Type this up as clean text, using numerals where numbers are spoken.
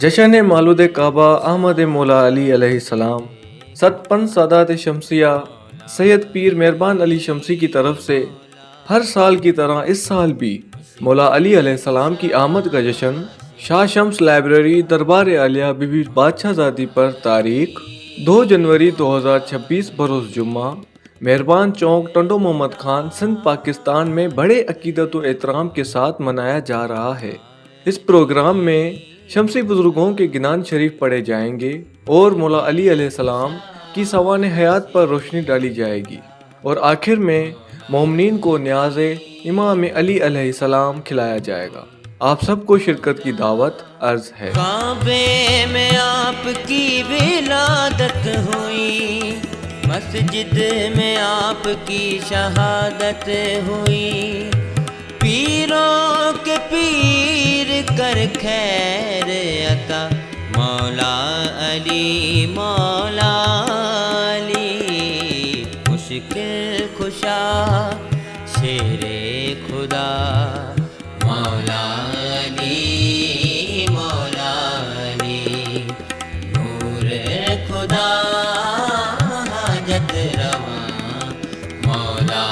जश्न मौलूद काबा अहमद मौला अली अलैहिस्सलाम सतपन सादात शमसिया सैयद पीर मेहरबान अली शमसी की तरफ से हर साल की तरह इस साल भी मौला अली अलैहिस्सलाम की आमद का जश्न शाह शम्स लाइब्रेरी दरबार आलिया बीबी बादशाहजादी पर तारीख 2 जनवरी 2026 बरोज़ जुम्मा मेहरबान चौक टंडो मोहम्मद खान सिंध पाकिस्तान में बड़े अकीदत व एहतराम के साथ मनाया जा रहा है। इस प्रोग्राम में शमसी बुजुर्गों के गिनान शरीफ पढ़े जाएंगे और मौला अली अलैहिस्सलाम की सवान हयात पर रोशनी डाली जाएगी और आखिर में मोमिनीन को न्याज़ इमाम अली अलैहिस्सलाम खिलाया जाएगा। आप सबको शिरकत की दावत अर्ज है। काबे में आपकी विलादत हुई, मस्जिद में आपकी शहादत हुई, पीरों के पीर कर खैर अता मौला अली मौला अली, मुश्किल खुशा शेरे खुदा मौला अली मौला अली, नूर खुदा हाजत रवा मौला